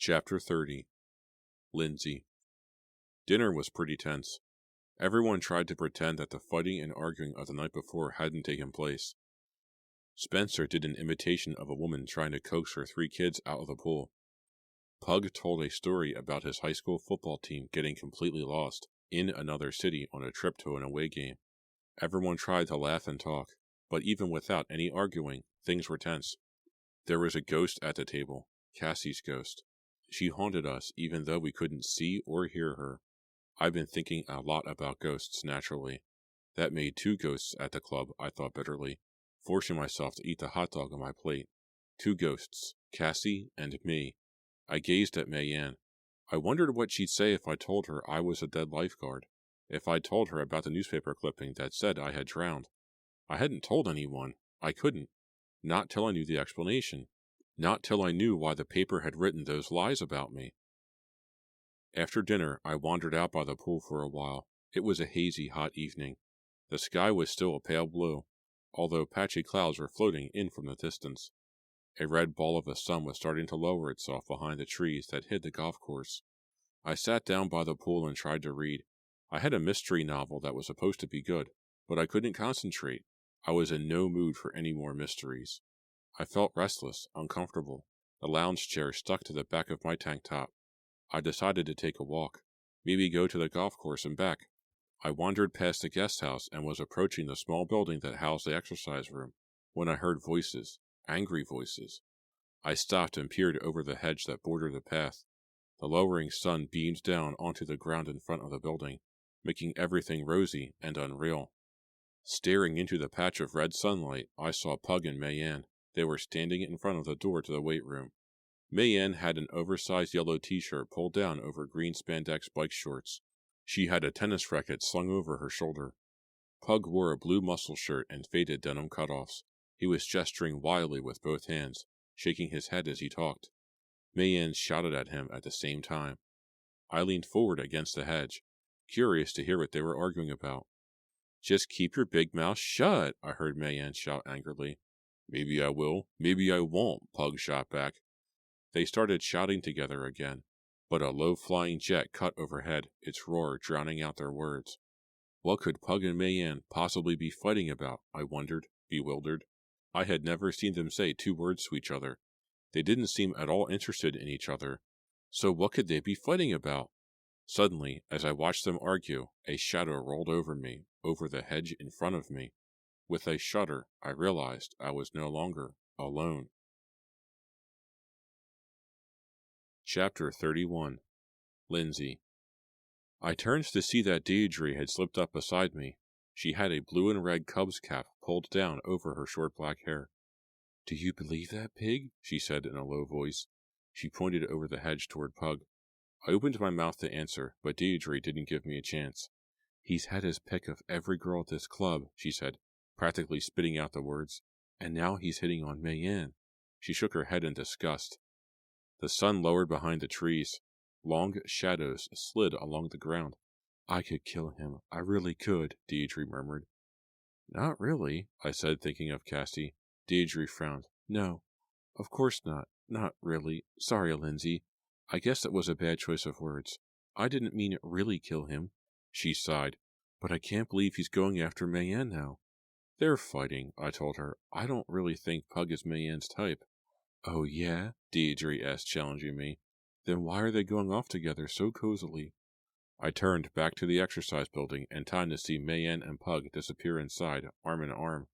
Chapter 30. Lindsay. Dinner was pretty tense. Everyone tried to pretend that the fighting and arguing of the night before hadn't taken place. Spencer did an imitation of a woman trying to coax her 3 kids out of the pool. Pug told a story about his high school football team getting completely lost in another city on a trip to an away game. Everyone tried to laugh and talk, but even without any arguing, things were tense. There was a ghost at the table, Cassie's ghost. She haunted us even though we couldn't see or hear her. I've been thinking a lot about ghosts, naturally. That made 2 ghosts at the club, I thought bitterly, forcing myself to eat the hot dog on my plate. 2 ghosts, Cassie and me. I gazed at Mayanne. I wondered what she'd say if I told her I was a dead lifeguard, if I told her about the newspaper clipping that said I had drowned. I hadn't told anyone. I couldn't. Not till I knew the explanation. Not till I knew why the paper had written those lies about me. After dinner, I wandered out by the pool for a while. It was a hazy, hot evening. The sky was still a pale blue, although patchy clouds were floating in from the distance. A red ball of a sun was starting to lower itself behind the trees that hid the golf course. I sat down by the pool and tried to read. I had a mystery novel that was supposed to be good, but I couldn't concentrate. I was in no mood for any more mysteries. I felt restless, uncomfortable. The lounge chair stuck to the back of my tank top. I decided to take a walk, maybe go to the golf course and back. I wandered past the guest house and was approaching the small building that housed the exercise room, when I heard voices, angry voices. I stopped and peered over the hedge that bordered the path. The lowering sun beamed down onto the ground in front of the building, making everything rosy and unreal. Staring into the patch of red sunlight, I saw Pug and Mayanne. They were standing in front of the door to the weight room. Mayanne had an oversized yellow t-shirt pulled down over green spandex bike shorts. She had a tennis racket slung over her shoulder. Pug wore a blue muscle shirt and faded denim cutoffs. He was gesturing wildly with both hands, shaking his head as he talked. Mayanne shouted at him at the same time. I leaned forward against the hedge, curious to hear what they were arguing about. "Just keep your big mouth shut," I heard Mayanne shout angrily. "Maybe I will, maybe I won't," Pug shot back. They started shouting together again, but a low-flying jet cut overhead, its roar drowning out their words. What could Pug and Mayanne possibly be fighting about, I wondered, bewildered. I had never seen them say 2 words to each other. They didn't seem at all interested in each other. So what could they be fighting about? Suddenly, as I watched them argue, a shadow rolled over me, over the hedge in front of me. With a shudder, I realized I was no longer alone. Chapter 31. Lindsay. I turned to see that Deirdre had slipped up beside me. She had a blue and red Cubs cap pulled down over her short black hair. "Do you believe that, pig?" she said in a low voice. She pointed over the hedge toward Pug. I opened my mouth to answer, but Deirdre didn't give me a chance. "He's had his pick of every girl at this club," she said, practically spitting out the words. "And now he's hitting on Mayanne." She shook her head in disgust. The sun lowered behind the trees. Long shadows slid along the ground. "I could kill him. I really could," Deirdre murmured. "Not really," I said, thinking of Cassie. Deirdre frowned. "No, of course not. Not really. Sorry, Lindsay. I guess that was a bad choice of words. I didn't mean really kill him." She sighed. "But I can't believe he's going after Mayanne now." "They're fighting," I told her. "I don't really think Pug is Mayanne's type." "Oh, yeah?" Deirdre asked, challenging me. "Then why are they going off together so cozily?" I turned back to the exercise building in time to see Mayanne and Pug disappear inside, arm in arm.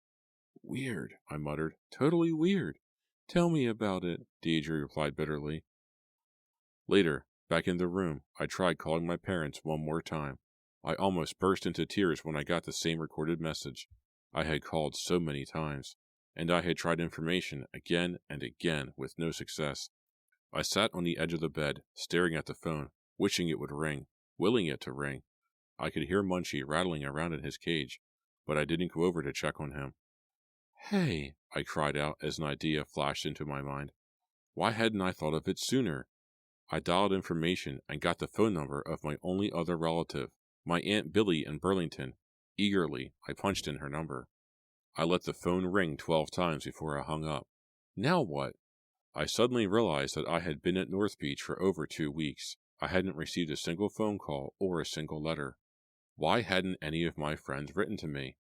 "Weird," I muttered. "Totally weird." "Tell me about it," Deirdre replied bitterly. Later, back in the room, I tried calling my parents one more time. I almost burst into tears when I got the same recorded message. I had called so many times, and I had tried information again and again with no success. I sat on the edge of the bed, staring at the phone, wishing it would ring, willing it to ring. I could hear Munchie rattling around in his cage, but I didn't go over to check on him. "Hey," I cried out as an idea flashed into my mind. Why hadn't I thought of it sooner? I dialed information and got the phone number of my only other relative, my Aunt Billy in Burlington. Eagerly, I punched in her number. I let the phone ring 12 times before I hung up. Now what? I suddenly realized that I had been at North Beach for over 2 weeks. I hadn't received a single phone call or a single letter. Why hadn't any of my friends written to me?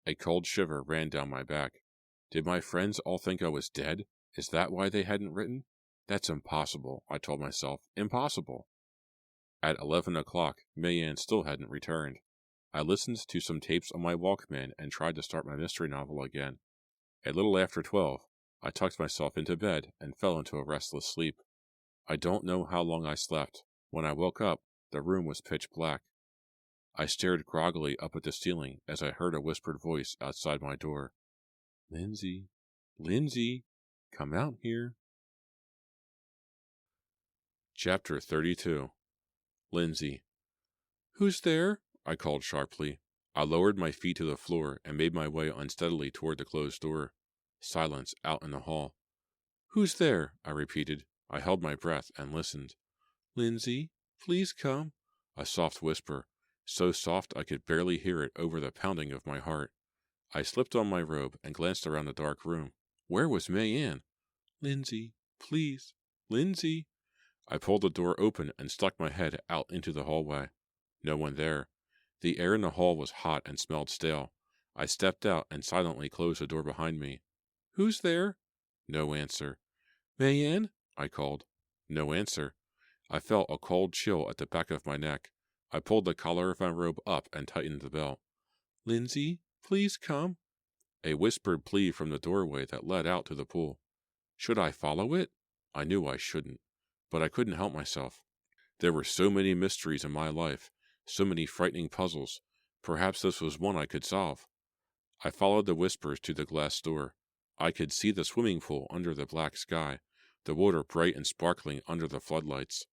A cold shiver ran down my back. Did my friends all think I was dead? Is that why they hadn't written? That's impossible, I told myself. Impossible. At 11 o'clock, Mayanne still hadn't returned. I listened to some tapes on my Walkman and tried to start my mystery novel again. A little after 12, I tucked myself into bed and fell into a restless sleep. I don't know how long I slept. When I woke up, the room was pitch black. I stared groggily up at the ceiling as I heard a whispered voice outside my door. Lindsay, Lindsay, come out here. Chapter 32. Lindsay. Who's there? I called sharply. I lowered my feet to the floor and made my way unsteadily toward the closed door. Silence out in the hall. Who's there? I repeated. I held my breath and listened. Lindsay, please come. A soft whisper, so soft I could barely hear it over the pounding of my heart. I slipped on my robe and glanced around the dark room. Where was Mayanne? Lindsay, please. Lindsay. I pulled the door open and stuck my head out into the hallway. No one there. The air in the hall was hot and smelled stale. I stepped out and silently closed the door behind me. Who's there? No answer. Mayanne? I called. No answer. I felt a cold chill at the back of my neck. I pulled the collar of my robe up and tightened the belt. Lindsay, please come. A whispered plea from the doorway that led out to the pool. Should I follow it? I knew I shouldn't, but I couldn't help myself. There were so many mysteries in my life, so many frightening puzzles. Perhaps this was one I could solve. I followed the whispers to the glass door. I could see the swimming pool under the black sky, the water bright and sparkling under the floodlights.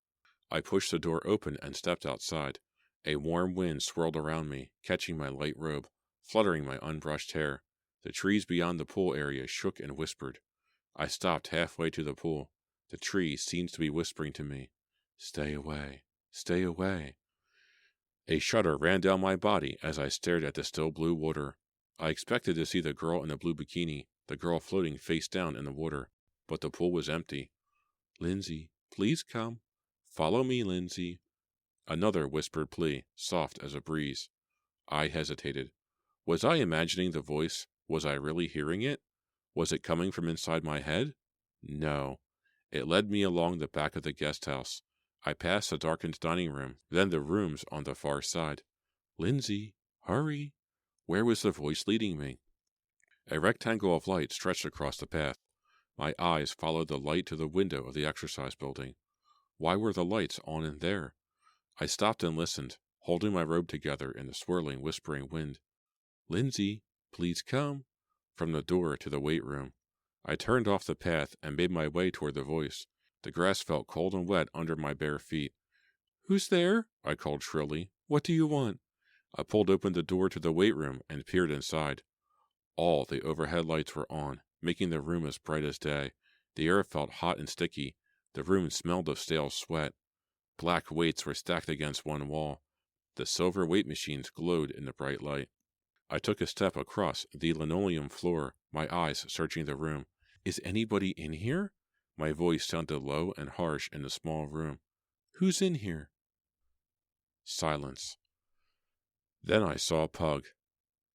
I pushed the door open and stepped outside. A warm wind swirled around me, catching my light robe, fluttering my unbrushed hair. The trees beyond the pool area shook and whispered. I stopped halfway to the pool. The trees seemed to be whispering to me, Stay away, stay away. A shudder ran down my body as I stared at the still blue water. I expected to see the girl in the blue bikini, the girl floating face down in the water, but the pool was empty. Lindsay, please come. Follow me, Lindsay. Another whispered plea, soft as a breeze. I hesitated. Was I imagining the voice? Was I really hearing it? Was it coming from inside my head? No. It led me along the back of the guest house. I passed the darkened dining room, then the rooms on the far side. Lindsay, hurry. Where was the voice leading me? A rectangle of light stretched across the path. My eyes followed the light to the window of the exercise building. Why were the lights on in there? I stopped and listened, holding my robe together in the swirling, whispering wind. Lindsay, please come. From the door to the weight room. I turned off the path and made my way toward the voice. The grass felt cold and wet under my bare feet. Who's there? I called shrilly. What do you want? I pulled open the door to the weight room and peered inside. All the overhead lights were on, making the room as bright as day. The air felt hot and sticky. The room smelled of stale sweat. Black weights were stacked against one wall. The silver weight machines glowed in the bright light. I took a step across the linoleum floor, my eyes searching the room. Is anybody in here? My voice sounded low and harsh in the small room. Who's in here? Silence. Then I saw Pug.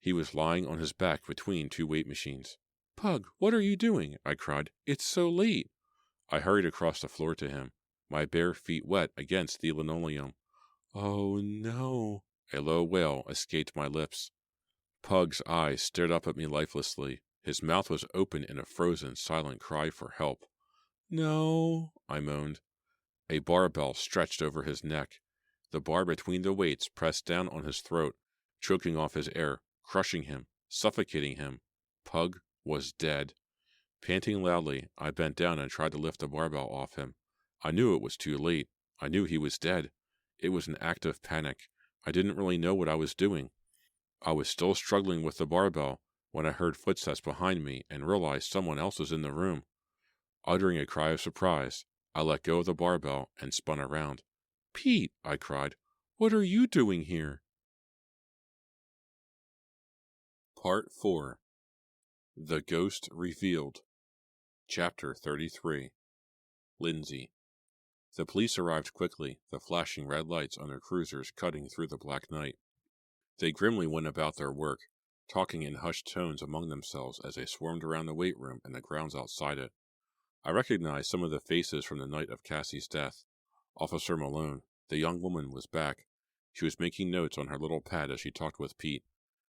He was lying on his back between two weight machines. Pug, what are you doing? I cried. It's so late. I hurried across the floor to him, my bare feet wet against the linoleum. Oh, no. A low wail escaped my lips. Pug's eyes stared up at me lifelessly. His mouth was open in a frozen, silent cry for help. No, I moaned. A barbell stretched over his neck. The bar between the weights pressed down on his throat, choking off his air, crushing him, suffocating him. Pug was dead. Panting loudly, I bent down and tried to lift the barbell off him. I knew it was too late. I knew he was dead. It was an act of panic. I didn't really know what I was doing. I was still struggling with the barbell when I heard footsteps behind me and realized someone else was in the room. Uttering a cry of surprise, I let go of the barbell and spun around. Pete, I cried, what are you doing here? Part 4. The Ghost Revealed. Chapter 33. Lindsay. The police arrived quickly, the flashing red lights on their cruisers cutting through the black night. They grimly went about their work, talking in hushed tones among themselves as they swarmed around the weight room and the grounds outside it. I recognized some of the faces from the night of Cassie's death. Officer Malone, the young woman, was back. She was making notes on her little pad as she talked with Pete.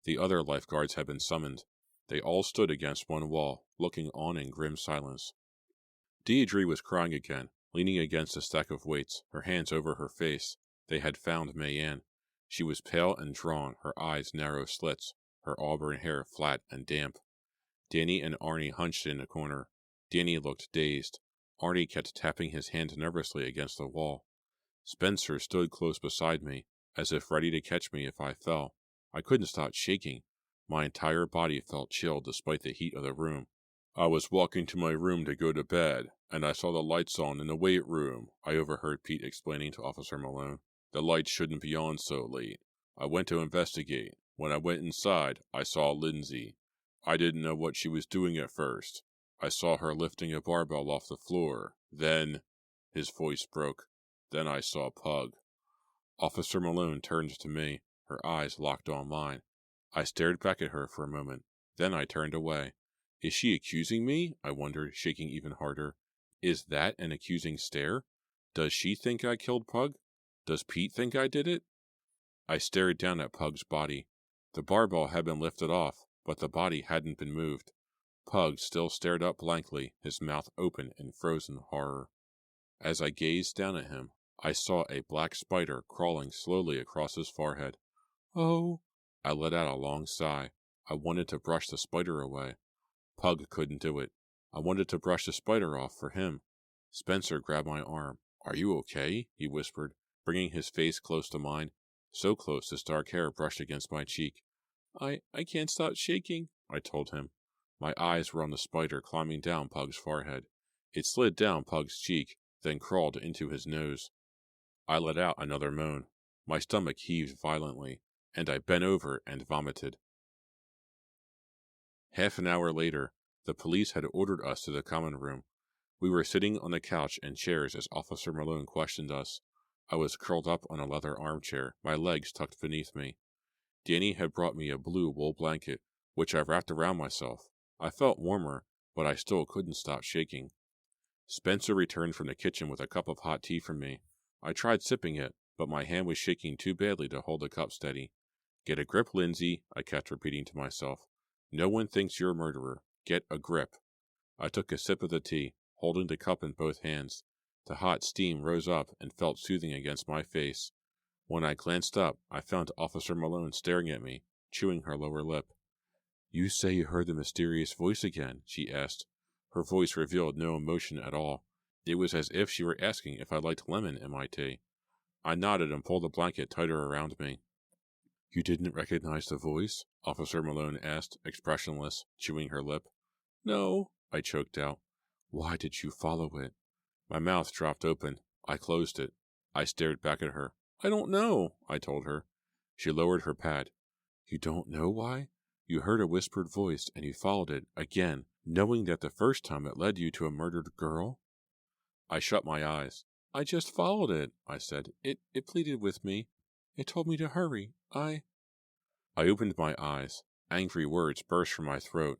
The other lifeguards had been summoned. They all stood against one wall, looking on in grim silence. Deidre was crying again, leaning against a stack of weights, her hands over her face. They had found Mayanne. She was pale and drawn, her eyes narrow slits, her auburn hair flat and damp. Danny and Arnie hunched in a corner. Danny looked dazed. Arnie kept tapping his hand nervously against the wall. Spencer stood close beside me, as if ready to catch me if I fell. I couldn't stop shaking. My entire body felt chilled despite the heat of the room. I was walking to my room to go to bed, and I saw the lights on in the weight room, I overheard Pete explaining to Officer Malone. The lights shouldn't be on so late. I went to investigate. When I went inside, I saw Lindsay. I didn't know what she was doing at first. I saw her lifting a barbell off the floor. Then, his voice broke. Then I saw Pug. Officer Malone turned to me, her eyes locked on mine. I stared back at her for a moment. Then I turned away. Is she accusing me? I wondered, shaking even harder. Is that an accusing stare? Does she think I killed Pug? Does Pete think I did it? I stared down at Pug's body. The barbell had been lifted off, but the body hadn't been moved. Pug still stared up blankly, his mouth open in frozen horror. As I gazed down at him, I saw a black spider crawling slowly across his forehead. Oh! I let out a long sigh. I wanted to brush the spider away. Pug couldn't do it. I wanted to brush the spider off for him. Spencer grabbed my arm. Are you okay? He whispered, bringing his face close to mine, so close his dark hair brushed against my cheek. I can't stop shaking, I told him. My eyes were on the spider climbing down Pug's forehead. It slid down Pug's cheek, then crawled into his nose. I let out another moan. My stomach heaved violently, and I bent over and vomited. Half an hour later, the police had ordered us to the common room. We were sitting on the couch and chairs as Officer Malone questioned us. I was curled up on a leather armchair, my legs tucked beneath me. Danny had brought me a blue wool blanket, which I wrapped around myself. I felt warmer, but I still couldn't stop shaking. Spencer returned from the kitchen with a cup of hot tea for me. I tried sipping it, but my hand was shaking too badly to hold the cup steady. Get a grip, Lindsay, I kept repeating to myself. No one thinks you're a murderer. Get a grip. I took a sip of the tea, holding the cup in both hands. The hot steam rose up and felt soothing against my face. When I glanced up, I found Officer Malone staring at me, chewing her lower lip. You say you heard the mysterious voice again, she asked. Her voice revealed no emotion at all. It was as if she were asking if I liked lemon in my tea. I nodded and pulled the blanket tighter around me. You didn't recognize the voice? Officer Malone asked, expressionless, chewing her lip. No, I choked out. Why did you follow it? My mouth dropped open. I closed it. I stared back at her. I don't know, I told her. She lowered her pad. You don't know why? You heard a whispered voice and you followed it, again, knowing that the first time it led you to a murdered girl? I shut my eyes. I just followed it, I said. It pleaded with me. It told me to hurry. I opened my eyes. Angry words burst from my throat.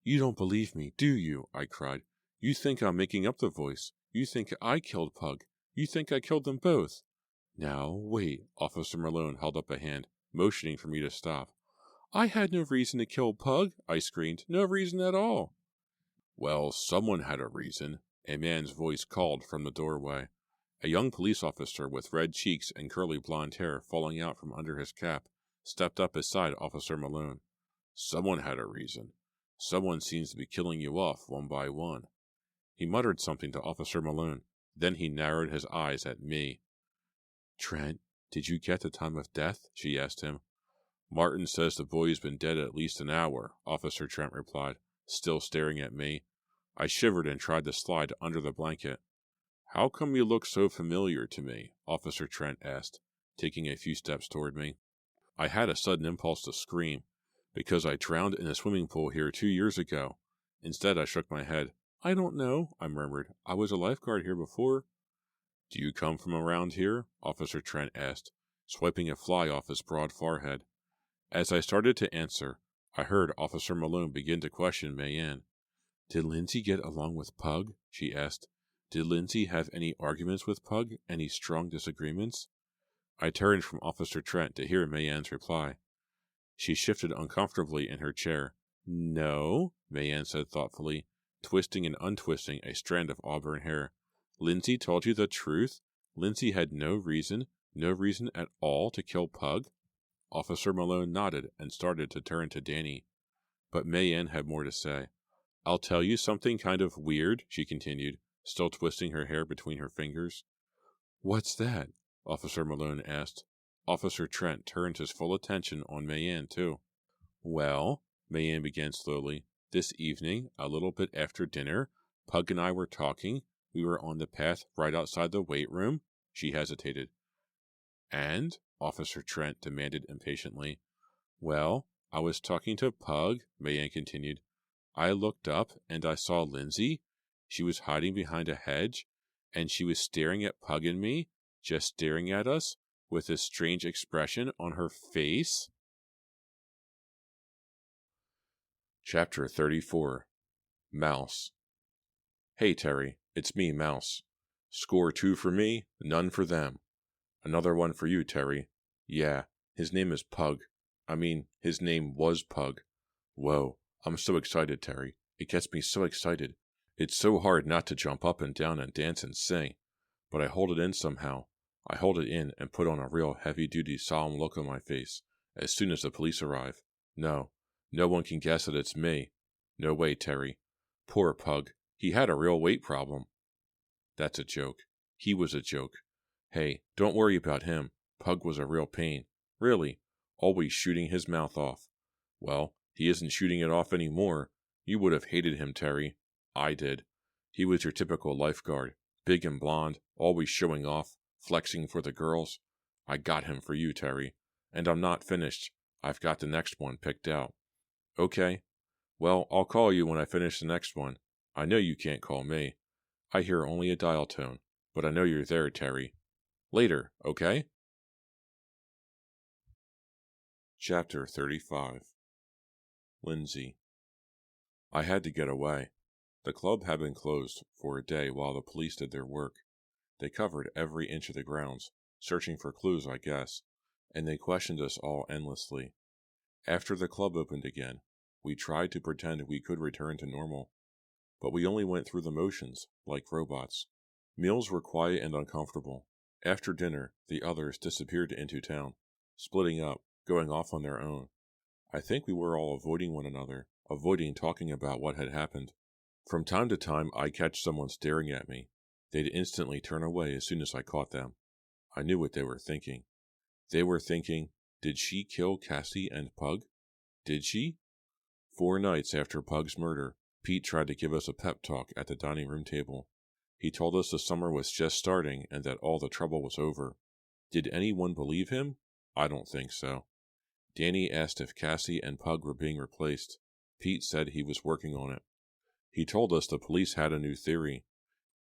You don't believe me, do you? I cried. You think I'm making up the voice. You think I killed Pug. You think I killed them both. Now, wait. Officer Malone held up a hand, motioning for me to stop. I had no reason to kill Pug, I screamed. No reason at all. Well, someone had a reason, a man's voice called from the doorway. A young police officer with red cheeks and curly blonde hair falling out from under his cap stepped up beside Officer Malone. Someone had a reason. Someone seems to be killing you off one by one. He muttered something to Officer Malone. Then he narrowed his eyes at me. Trent, did you get the time of death? She asked him. Martin says the boy's been dead at least an hour, Officer Trent replied, still staring at me. I shivered and tried to slide under the blanket. How come you look so familiar to me? Officer Trent asked, taking a few steps toward me. I had a sudden impulse to scream, because I drowned in a swimming pool here 2 years ago. Instead, I shook my head. I don't know, I murmured. I was a lifeguard here before. Do you come from around here? Officer Trent asked, swiping a fly off his broad forehead. As I started to answer, I heard Officer Malone begin to question Mayanne. Did Lindsay get along with Pug? She asked. Did Lindsay have any arguments with Pug? Any strong disagreements? I turned from Officer Trent to hear Mayanne's reply. She shifted uncomfortably in her chair. No, Mayanne said thoughtfully, twisting and untwisting a strand of auburn hair. Lindsay told you the truth? Lindsay had no reason at all to kill Pug? Officer Malone nodded and started to turn to Danny. But Mayanne had more to say. I'll tell you something kind of weird, she continued, still twisting her hair between her fingers. What's that? Officer Malone asked. Officer Trent turned his full attention on Mayanne, too. Well, Mayanne began slowly, this evening, a little bit after dinner, Pug and I were talking. We were on the path right outside the weight room. She hesitated. And? Officer Trent demanded impatiently. Well, I was talking to Pug, Mayanne continued. I looked up and I saw Lindsay. She was hiding behind a hedge, and she was staring at Pug and me, just staring at us, with this strange expression on her face. Chapter 34. Mouse. Hey, Terry, it's me, Mouse. Score 2 for me, none for them. Another one for you, Terry. Yeah, his name is Pug. His name was Pug. Whoa, I'm so excited, Terry. It gets me so excited. It's so hard not to jump up and down and dance and sing. But I hold it in somehow. I hold it in and put on a real heavy-duty solemn look on my face as soon as the police arrive. No one can guess that it's me. No way, Terry. Poor Pug. He had a real weight problem. That's a joke. He was a joke. Hey, don't worry about him. Pug was a real pain. Really. Always shooting his mouth off. Well, he isn't shooting it off anymore. You would have hated him, Terry. I did. He was your typical lifeguard. Big and blonde, always showing off, flexing for the girls. I got him for you, Terry. And I'm not finished. I've got the next one picked out. Okay. Well, I'll call you when I finish the next one. I know you can't call me. I hear only a dial tone, but I know you're there, Terry. Later, okay? Chapter 35. Lindsay. I had to get away. The club had been closed for a day while the police did their work. They covered every inch of the grounds, searching for clues, I guess, and they questioned us all endlessly. After the club opened again, we tried to pretend we could return to normal, but we only went through the motions, like robots. Meals were quiet and uncomfortable. After dinner, the others disappeared into town, splitting up, going off on their own. I think we were all avoiding one another, avoiding talking about what had happened. From time to time, I'd catch someone staring at me. They'd instantly turn away as soon as I caught them. I knew what they were thinking. They were thinking, did she kill Cassie and Pug? Did she? 4 nights after Pug's murder, Pete tried to give us a pep talk at the dining room table. He told us the summer was just starting and that all the trouble was over. Did anyone believe him? I don't think so. Danny asked if Cassie and Pug were being replaced. Pete said he was working on it. He told us the police had a new theory.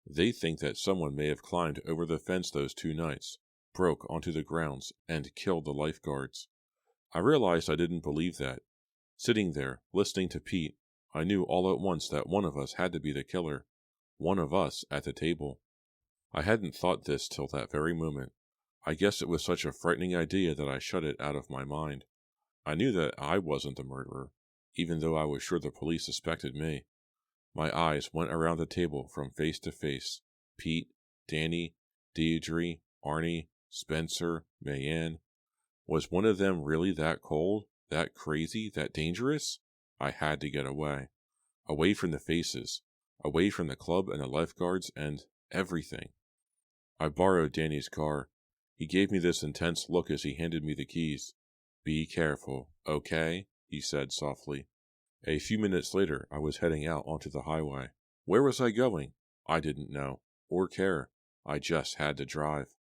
They think that someone may have climbed over the fence those 2 nights, broke onto the grounds, and killed the lifeguards. I realized I didn't believe that. Sitting there, listening to Pete, I knew all at once that one of us had to be the killer. One of us at the table. I hadn't thought this till that very moment. I guess it was such a frightening idea that I shut it out of my mind. I knew that I wasn't the murderer, even though I was sure the police suspected me. My eyes went around the table from face to face. Pete, Danny, Deidre, Arnie, Spencer, Mayanne. Was one of them really that cold, that crazy, that dangerous? I had to get away. Away from the faces. Away from the club and the lifeguards and everything. I borrowed Danny's car. He gave me this intense look as he handed me the keys. Be careful, okay? He said softly. A few minutes later, I was heading out onto the highway. Where was I going? I didn't know, or care. I just had to drive.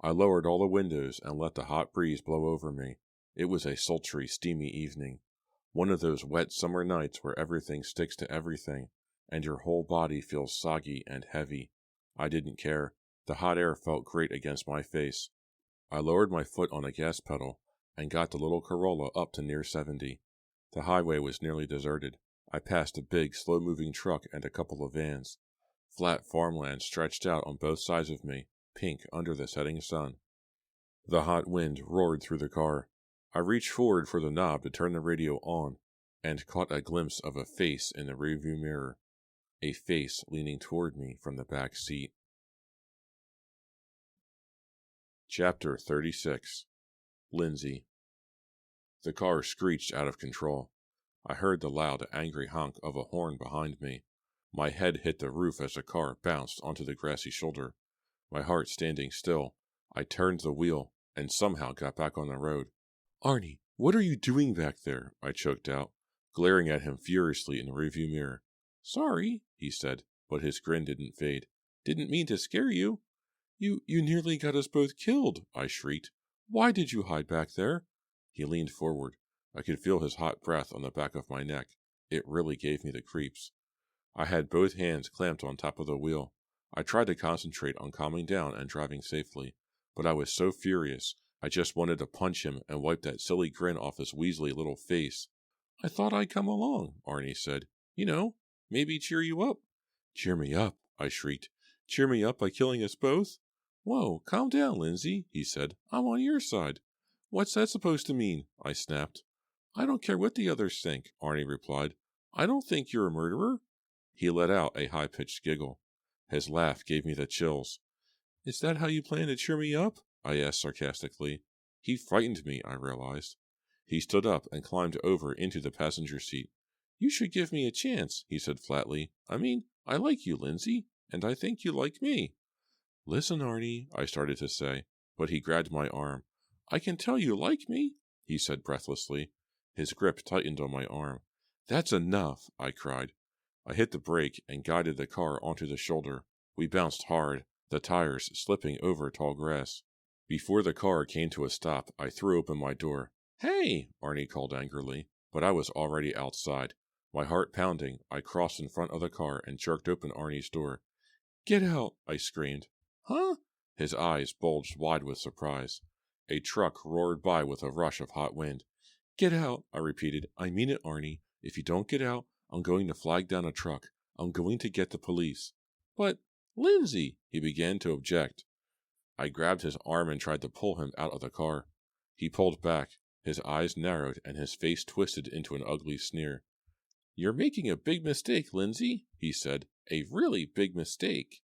I lowered all the windows and let the hot breeze blow over me. It was a sultry, steamy evening. One of those wet summer nights where everything sticks to everything, and your whole body feels soggy and heavy. I didn't care. The hot air felt great against my face. I lowered my foot on the gas pedal and got the little Corolla up to near 70. The highway was nearly deserted. I passed a big, slow-moving truck and a couple of vans. Flat farmland stretched out on both sides of me, pink under the setting sun. The hot wind roared through the car. I reached forward for the knob to turn the radio on, and caught a glimpse of a face in the rearview mirror. A face leaning toward me from the back seat. Chapter 36. Lindsay. The car screeched out of control. I heard the loud, angry honk of a horn behind me. My head hit the roof as the car bounced onto the grassy shoulder. My heart standing still, I turned the wheel and somehow got back on the road. "Arnie, what are you doing back there?" I choked out, glaring at him furiously in the rearview mirror. "Sorry," he said, but his grin didn't fade. "Didn't mean to scare you." You nearly got us both killed," I shrieked. "Why did you hide back there?" He leaned forward. I could feel his hot breath on the back of my neck. It really gave me the creeps. I had both hands clamped on top of the wheel. I tried to concentrate on calming down and driving safely, but I was so furious, I just wanted to punch him and wipe that silly grin off his weaselly little face. "I thought I'd come along," Arnie said. "You know, maybe cheer you up." "Cheer me up," I shrieked. "Cheer me up by killing us both?" "Whoa, calm down, Lindsay," he said. "I'm on your side." "What's that supposed to mean?" I snapped. "I don't care what the others think," Arnie replied. "I don't think you're a murderer." He let out a high-pitched giggle. His laugh gave me the chills. "Is that how you plan to cheer me up?" I asked sarcastically. He frightened me, I realized. He stood up and climbed over into the passenger seat. "You should give me a chance," he said flatly. I like you, Lindsay, and I think you like me." "Listen, Arnie," I started to say, but he grabbed my arm. "I can tell you like me," he said breathlessly. His grip tightened on my arm. "That's enough," I cried. I hit the brake and guided the car onto the shoulder. We bounced hard, the tires slipping over tall grass. Before the car came to a stop, I threw open my door. "Hey!" Arnie called angrily, but I was already outside. My heart pounding, I crossed in front of the car and jerked open Arnie's door. "Get out!" I screamed. "Huh?" His eyes bulged wide with surprise. A truck roared by with a rush of hot wind. "Get out!" I repeated. "I mean it, Arnie. If you don't get out, I'm going to flag down a truck. I'm going to get the police." "But, Lindsay," he began to object. I grabbed his arm and tried to pull him out of the car. He pulled back. His eyes narrowed and his face twisted into an ugly sneer. "You're making a big mistake, Lindsay," he said. "A really big mistake."